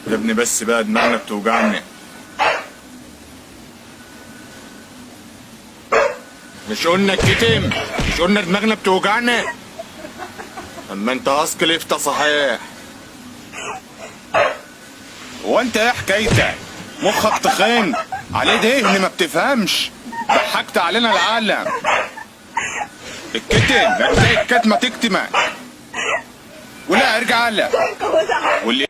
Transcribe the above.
يا ابني بس بقى دماغنا بتوجعني. مش قلنا الكتم؟ مش قلنا دماغنا بتوجعنا؟ اما انت اصل افتى صحيح. هو انت ايه حكايتك؟ مخك تخين عليه دهن ما بتفهمش، ضحكت علينا العالم. الكتم هتلاقي الكتمه تكتمك. ولا ارجع لك واللي